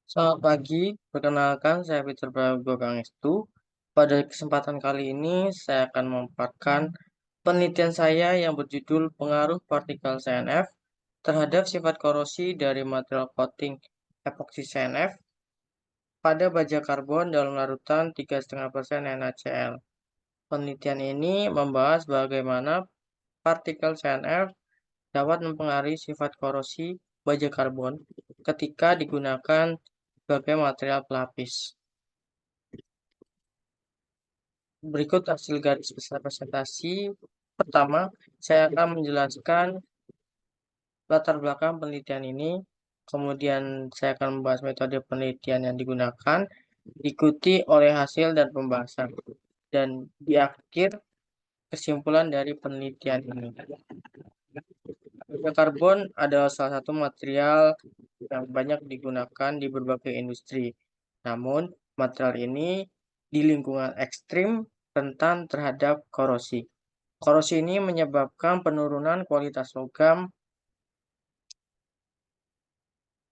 Selamat pagi, perkenalkan saya Peter Prayogo Pangestu. Pada kesempatan kali ini saya akan memaparkan penelitian saya yang berjudul Pengaruh Partikel CNF terhadap sifat korosi dari material coating epoksi CNF pada baja karbon dalam larutan 3,5% NaCl. Penelitian ini membahas bagaimana partikel CNF dapat mempengaruhi sifat korosi baja karbon ketika digunakan sebagai material pelapis. Berikut hasil garis besar presentasi. Pertama, saya akan menjelaskan latar belakang penelitian ini. Kemudian saya akan membahas metode penelitian yang digunakan, diikuti oleh hasil dan pembahasan. Dan di akhir, kesimpulan dari penelitian ini. Karbon adalah salah satu material yang banyak digunakan di berbagai industri. Namun, material ini di lingkungan ekstrim rentan terhadap korosi. Korosi ini menyebabkan penurunan kualitas logam.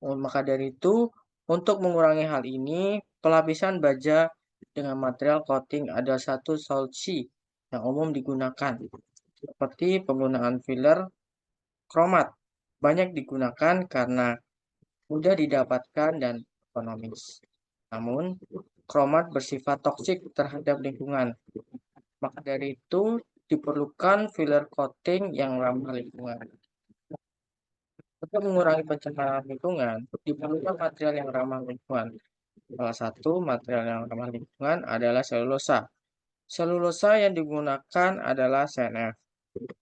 Maka dari itu, untuk mengurangi hal ini, pelapisan baja dengan material coating adalah satu solusi yang umum digunakan, seperti penggunaan filler kromat. Banyak digunakan karena mudah didapatkan dan ekonomis. Namun, kromat bersifat toksik terhadap lingkungan. Maka dari itu, diperlukan filler coating yang ramah lingkungan. Untuk mengurangi pencemaran lingkungan, diperlukan material yang ramah lingkungan. Salah satu material yang ramah lingkungan adalah selulosa. Selulosa yang digunakan adalah CNF,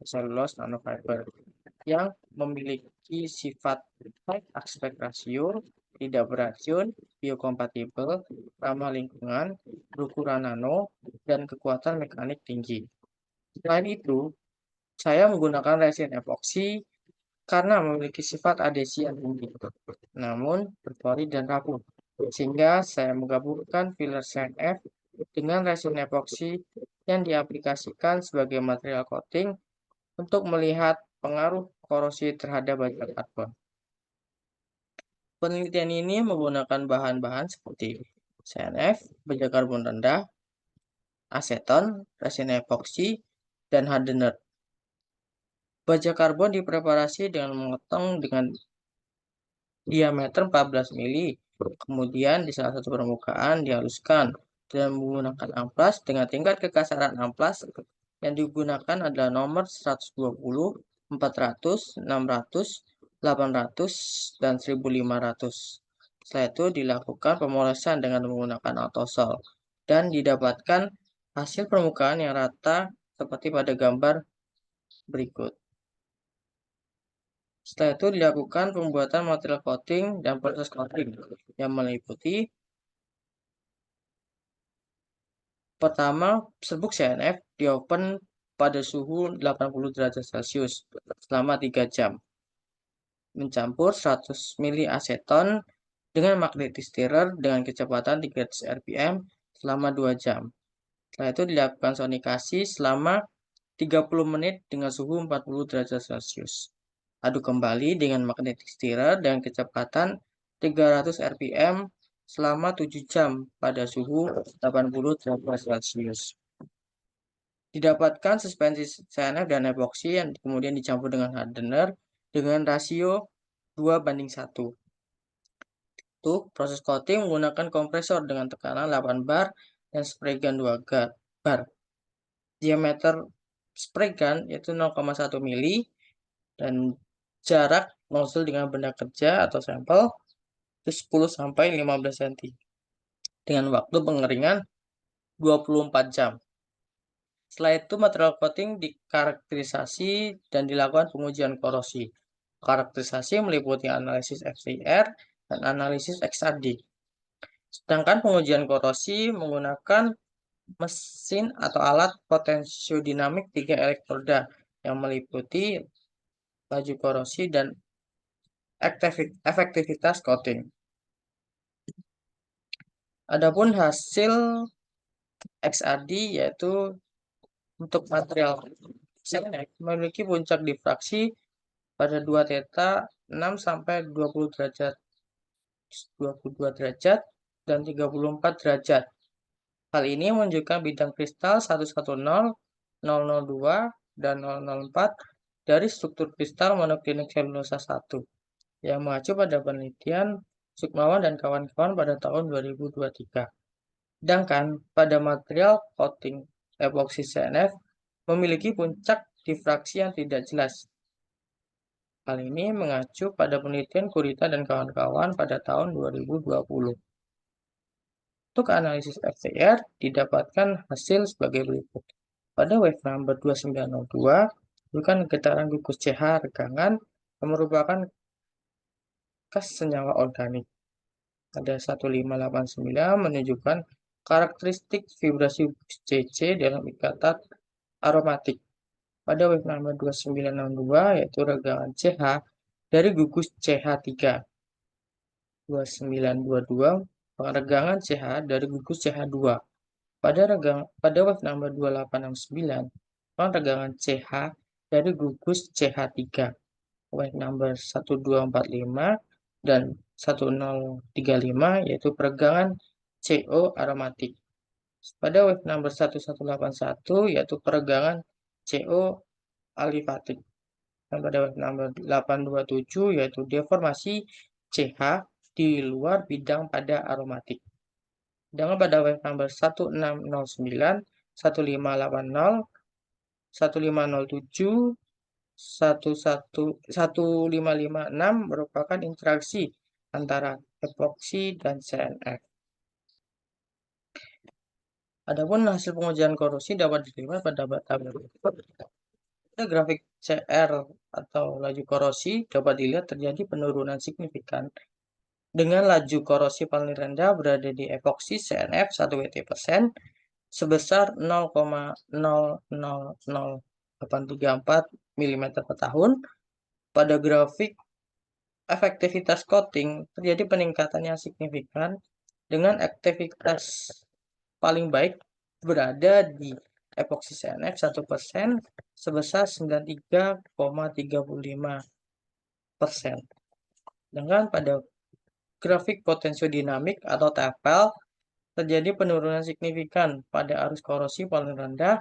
cellulose nanofiber, yang memiliki sifat high aspect ratio, tidak beracun, biokompatibel, ramah lingkungan, berukuran nano, dan kekuatan mekanik tinggi. Selain itu, saya menggunakan resin epoksi karena memiliki sifat adhesi yang tinggi, namun berpori dan rapuh. Sehingga saya menggabungkan filler CNF dengan resin epoksi yang diaplikasikan sebagai material coating untuk melihat pengaruh korosi terhadap baja karbon. Penelitian ini menggunakan bahan-bahan seperti CNF, baja karbon rendah, aseton, resin epoksi, dan hardener. Baja karbon dipreparasi dengan memotong dengan diameter 14 mili. Kemudian di salah satu permukaan dihaluskan dengan menggunakan amplas dengan tingkat kekasaran amplas yang digunakan adalah nomor 120, 400, 600, 800, dan 1500. Setelah itu dilakukan pemolesan dengan menggunakan autosol dan didapatkan hasil permukaan yang rata seperti pada gambar berikut. Setelah itu dilakukan pembuatan material coating dan proses coating yang meliputi pertama, serbuk CNF diopen pada suhu 80 derajat Celcius selama 3 jam. Mencampur 100 mili aseton dengan magnetic stirrer dengan kecepatan 300 rpm selama 2 jam. Setelah itu dilakukan sonikasi selama 30 menit dengan suhu 40 derajat Celcius. Aduk kembali dengan magnetic stirrer dengan kecepatan 300 rpm selama 7 jam pada suhu 80 derajat Celcius. Didapatkan suspensi CNF dan epoksi yang kemudian dicampur dengan hardener dengan rasio 2:1. Untuk proses coating menggunakan kompresor dengan tekanan 8 bar dan spray gun 2 bar. Diameter spray gun yaitu 0,1 mili dan jarak nozzle dengan benda kerja atau sampel itu 10-15 cm dengan waktu pengeringan 24 jam. Setelah itu material coating dikarakterisasi dan dilakukan pengujian korosi. Karakterisasi meliputi analisis FCR dan analisis XRD. Sedangkan pengujian korosi menggunakan mesin atau alat potentiodinamik 3 elektroda yang meliputi laju korosi dan efektivitas coating. Adapun hasil XRD yaitu untuk material CNF memiliki puncak difraksi pada 2 theta 6 sampai 20 derajat 22 derajat dan 34 derajat. Hal ini menunjukkan bidang kristal 110, 002, dan 004 dari struktur kristal monoklinik selulosa 1 yang mengacu pada penelitian Sukmawan dan kawan-kawan pada tahun 2023. Sedangkan pada material coating epoksi CNF memiliki puncak difraksi yang tidak jelas. Hal ini mengacu pada penelitian Kurita dan kawan-kawan pada tahun 2020. Untuk analisis FTR didapatkan hasil sebagai berikut. Pada wave number 2902, bukan getaran gugus CH regangan yang merupakan gas senyawa organik. Ada 1589 menunjukkan karakteristik vibrasi CC dalam ikatan aromatik. Pada wave number 2962 yaitu regangan CH dari gugus CH3. 2922 regangan CH dari gugus CH2. Pada wave number 2869 regangan CH dari gugus CH3. Wave number 1245 dan 1035 yaitu peregangan CO aromatik. Pada wave number 1181 yaitu peregangan CO alifatik. Dan pada wave number 827 yaitu deformasi CH di luar bidang pada aromatik. Sedangkan pada wave number 1609, 1580, 1507, 1556 merupakan interaksi antara epoksi dan CNF. Adapun hasil pengujian korosi dapat dilihat pada tabel berikut. Pada grafik CR atau laju korosi dapat dilihat terjadi penurunan signifikan dengan laju korosi paling rendah berada di epoksi CNF 1 WT% sebesar 0,000834 mm per tahun. Pada grafik efektivitas coating terjadi peningkatan yang signifikan dengan aktivitas paling baik berada di epoksi CNF 1% sebesar 93,35%. Dengan pada grafik potentiodinamik atau TFL terjadi penurunan signifikan pada arus korosi paling rendah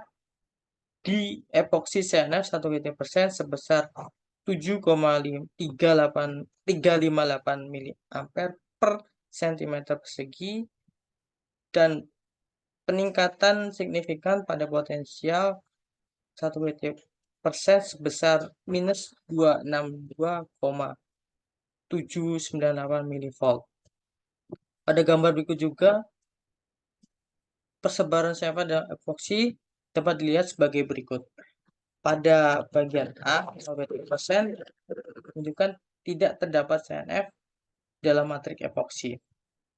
di epoksi CNF 1 WT% sebesar 7,358 mA per cm persegi dan peningkatan signifikan pada potensial 1 WT% sebesar minus 262,798 mV. Pada gambar berikut juga persebaran CNF pada epoksi dapat dilihat sebagai berikut. Pada bagian A, 0,1% menunjukkan tidak terdapat CNF dalam matrik epoksi.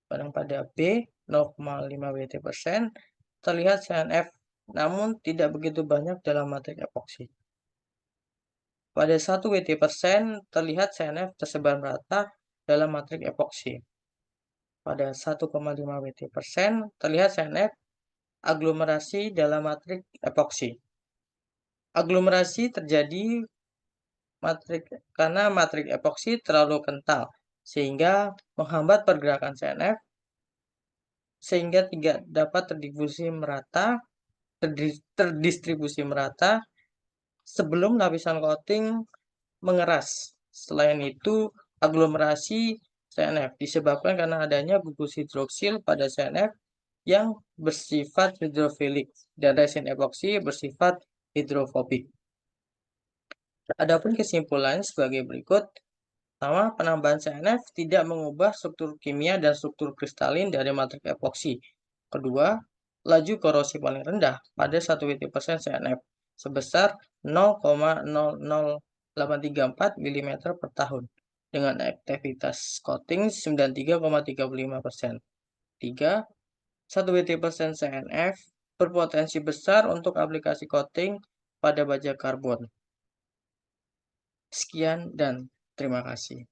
Pada B, 0,5 WT% terlihat CNF namun tidak begitu banyak dalam matrik epoksi. Pada 1 WT% terlihat CNF tersebar merata dalam matrik epoksi. Pada 1,5 WT% terlihat CNF aglomerasi dalam matrik epoksi. Aglomerasi terjadi karena matrik epoksi terlalu kental sehingga menghambat pergerakan CNF sehingga tidak dapat terdistribusi merata sebelum lapisan coating mengeras. Selain itu, aglomerasi CNF disebabkan karena adanya gugus hidroksil pada CNF yang bersifat hidrofilik dan resin epoksi bersifat hidrofobik. Adapun kesimpulan sebagai berikut. Pertama, penambahan CNF tidak mengubah struktur kimia dan struktur kristalin dari matrik epoksi. Kedua, laju korosi paling rendah pada 1 WT% CNF sebesar 0,00834 mm per tahun dengan aktivitas coating 93,35%. 3. 1 WT% CNF berpotensi besar untuk aplikasi coating pada baja karbon. Sekian dan terima kasih.